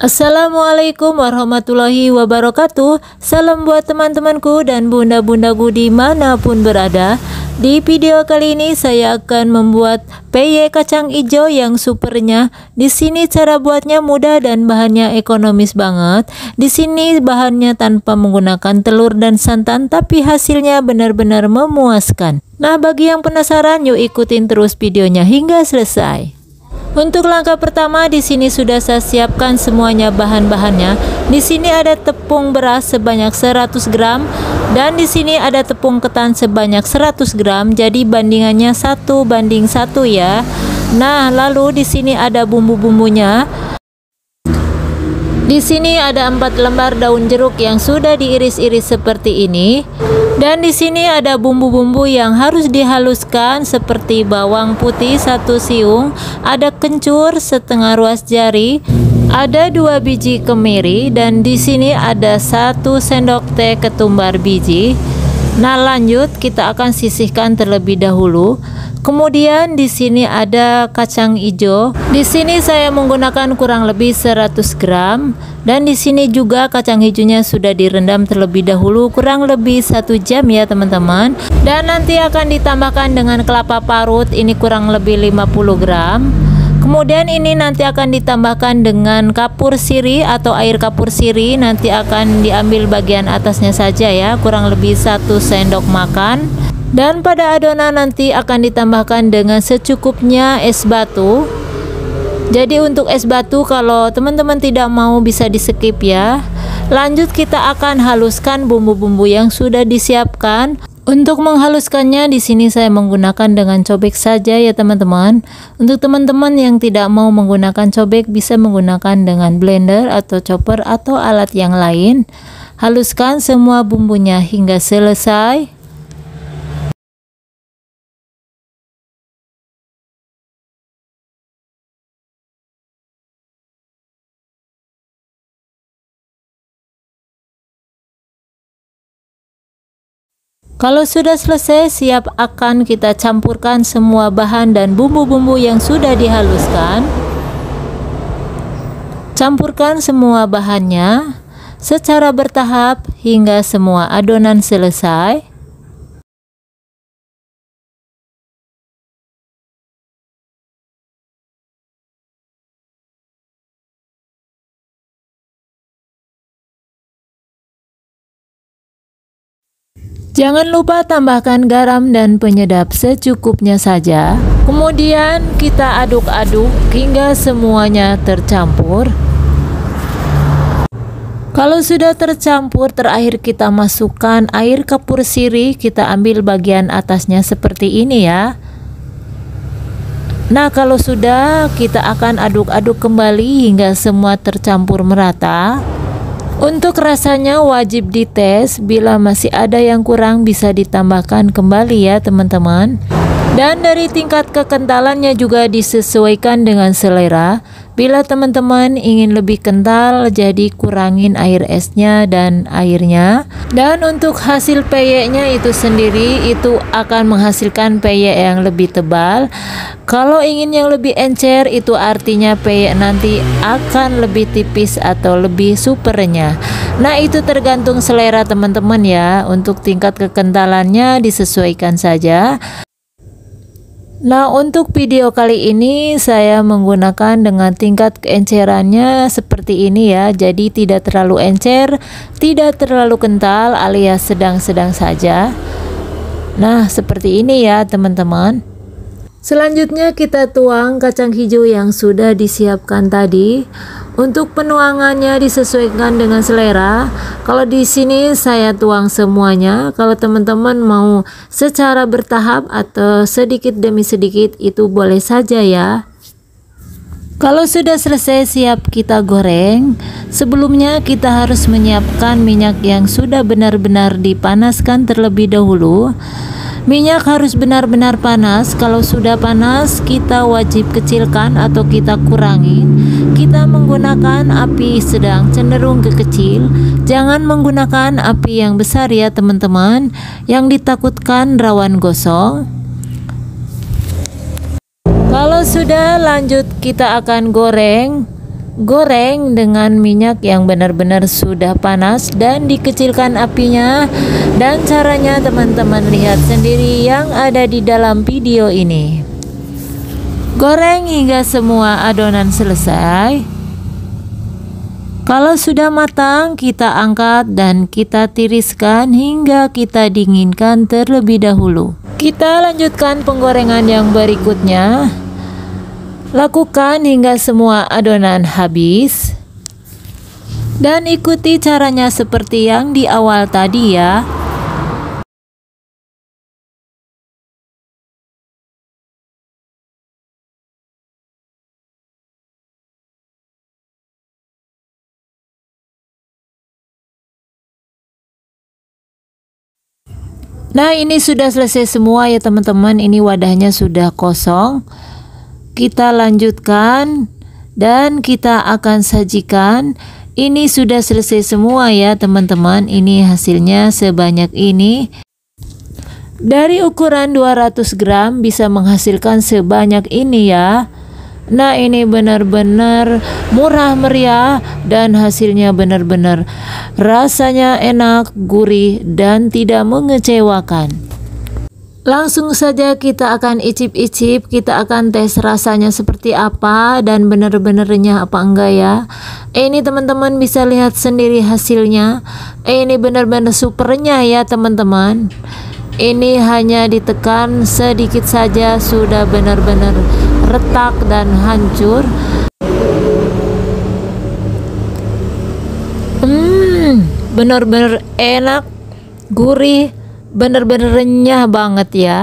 Assalamualaikum warahmatullahi wabarakatuh. Salam buat teman-temanku dan bunda-bundaku dimanapun berada. Di video kali ini saya akan membuat peye kacang hijau yang supernya. Di sini cara buatnya mudah dan bahannya ekonomis banget. Di sini bahannya tanpa menggunakan telur dan santan, tapi hasilnya benar-benar memuaskan. Nah, bagi yang penasaran, yuk ikutin terus videonya hingga selesai. Untuk langkah pertama, di sini sudah saya siapkan semuanya bahan-bahannya. Di sini ada tepung beras sebanyak 100 gram dan di sini ada tepung ketan sebanyak 100 gram. Jadi bandingannya 1:1 ya. Nah, lalu di sini ada bumbu-bumbunya. Di sini ada 4 lembar daun jeruk yang sudah diiris-iris seperti ini. Dan di sini ada bumbu-bumbu yang harus dihaluskan seperti bawang putih 1 siung, ada kencur setengah ruas jari, ada 2 biji kemiri, dan di sini ada 1 sendok teh ketumbar biji. Nah, lanjut kita akan sisihkan terlebih dahulu. Kemudian di sini ada kacang hijau. Di sini saya menggunakan kurang lebih 100 gram dan di sini juga kacang hijaunya sudah direndam terlebih dahulu kurang lebih 1 jam ya teman-teman. Dan nanti akan ditambahkan dengan kelapa parut, ini kurang lebih 50 gram. Kemudian ini nanti akan ditambahkan dengan kapur sirih atau air kapur sirih, nanti akan diambil bagian atasnya saja ya, kurang lebih 1 sendok makan. Dan pada adonan nanti akan ditambahkan dengan secukupnya es batu. Jadi untuk es batu kalau teman-teman tidak mau bisa di skip ya. Lanjut kita akan haluskan bumbu-bumbu yang sudah disiapkan. Untuk menghaluskannya di sini saya menggunakan dengan cobek saja ya teman-teman. Untuk teman-teman yang tidak mau menggunakan cobek bisa menggunakan dengan blender atau chopper atau alat yang lain. Haluskan semua bumbunya hingga selesai. Kalau sudah selesai, siap akan kita campurkan semua bahan dan bumbu-bumbu yang sudah dihaluskan. Campurkan semua bahannya secara bertahap hingga semua adonan selesai. Jangan lupa tambahkan garam dan penyedap secukupnya saja. Kemudian kita aduk-aduk hingga semuanya tercampur. Kalau sudah tercampur, terakhir kita masukkan air kapur sirih, kita ambil bagian atasnya seperti ini ya. Nah, kalau sudah, kita akan aduk-aduk kembali hingga semua tercampur merata. Untuk rasanya wajib dites, bila masih ada yang kurang bisa ditambahkan kembali ya teman-teman. Dan dari tingkat kekentalannya juga disesuaikan dengan selera. Bila teman-teman ingin lebih kental, jadi kurangin air esnya dan airnya. Dan untuk hasil peyeknya itu sendiri, itu akan menghasilkan peyek yang lebih tebal. Kalau ingin yang lebih encer, itu artinya peyek nanti akan lebih tipis atau lebih supernya. Nah, itu tergantung selera teman-teman ya. Untuk tingkat kekentalannya disesuaikan saja. Nah, untuk video kali ini saya menggunakan dengan tingkat keencerannya seperti ini ya. Jadi tidak terlalu encer, tidak terlalu kental, alias sedang-sedang saja. Nah, seperti ini ya teman-teman. Selanjutnya kita tuang kacang hijau yang sudah disiapkan tadi. Untuk penuangannya disesuaikan dengan selera. Kalau di sini saya tuang semuanya. Kalau teman-teman mau secara bertahap atau sedikit demi sedikit itu boleh saja ya. Kalau sudah selesai siap kita goreng. Sebelumnya kita harus menyiapkan minyak yang sudah benar-benar dipanaskan terlebih dahulu. Minyak harus benar-benar panas. Kalau sudah panas, kita wajib kecilkan atau kita kurangin. Kita menggunakan api sedang cenderung ke kecil. Jangan menggunakan api yang besar ya teman-teman, yang ditakutkan rawan gosong. Kalau sudah, lanjut kita akan goreng. Goreng dengan minyak yang benar-benar sudah panas dan dikecilkan apinya. Dan caranya teman-teman lihat sendiri yang ada di dalam video ini. Goreng hingga semua adonan selesai. Kalau sudah matang, kita angkat dan kita tiriskan hingga kita dinginkan terlebih dahulu. Kita lanjutkan penggorengan yang berikutnya. Lakukan hingga semua adonan habis. Dan ikuti caranya seperti yang di awal tadi ya. Nah, ini sudah selesai semua ya teman-teman. Ini wadahnya sudah kosong. Kita lanjutkan dan kita akan sajikan. Ini sudah selesai semua ya teman-teman. Ini hasilnya sebanyak ini. Dari ukuran 200 gram bisa menghasilkan sebanyak ini ya. Nah, ini benar-benar murah meriah dan hasilnya benar-benar rasanya enak, gurih dan tidak mengecewakan. Langsung saja kita akan icip-icip, kita akan tes rasanya seperti apa dan benar-benar renyah apa enggak ya. Ini teman-teman bisa lihat sendiri hasilnya. Ini benar-benar super renyah ya teman-teman. Ini hanya ditekan sedikit saja sudah benar-benar retak dan hancur. Benar-benar enak, gurih, bener-bener renyah banget ya.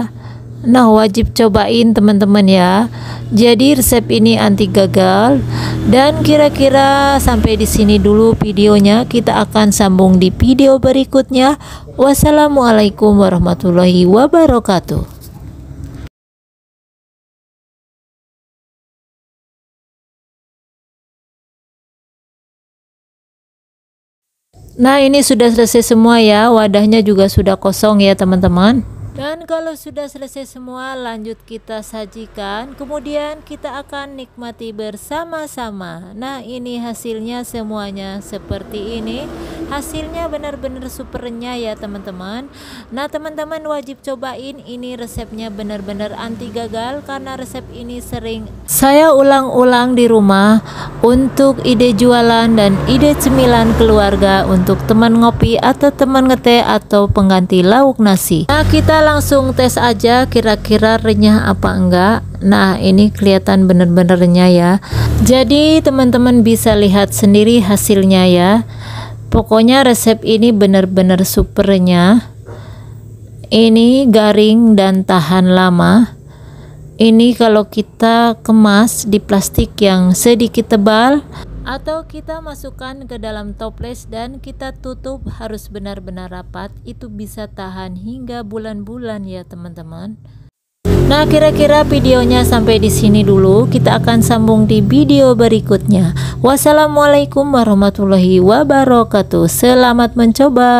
Nah, wajib cobain teman-teman ya. Jadi resep ini anti gagal. Dan kira-kira sampai di sini dulu videonya. Kita akan sambung di video berikutnya. Wassalamualaikum warahmatullahi wabarakatuh. Nah, ini sudah selesai semua ya. Wadahnya juga sudah kosong ya teman-teman. Dan kalau sudah selesai semua, lanjut kita sajikan. Kemudian kita akan nikmati bersama-sama. Nah, ini hasilnya semuanya seperti ini. Hasilnya benar-benar super renyah ya teman-teman. Nah, teman-teman wajib cobain. Ini resepnya benar-benar anti gagal karena resep ini sering saya ulang-ulang di rumah untuk ide jualan dan ide cemilan keluarga untuk teman ngopi atau teman ngeteh atau pengganti lauk nasi. Nah, kita langsung tes aja kira-kira renyah apa enggak. Nah, ini kelihatan bener-bener renyah ya. Jadi teman-teman bisa lihat sendiri hasilnya ya. Pokoknya resep ini bener-bener super renyah. Ini garing dan tahan lama. Ini kalau kita kemas di plastik yang sedikit tebal atau kita masukkan ke dalam toples dan kita tutup harus benar-benar rapat, itu bisa tahan hingga bulan-bulan ya teman-teman. Nah, kira-kira videonya sampai di sini dulu. Kita akan sambung di video berikutnya. Wassalamualaikum warahmatullahi wabarakatuh. Selamat mencoba.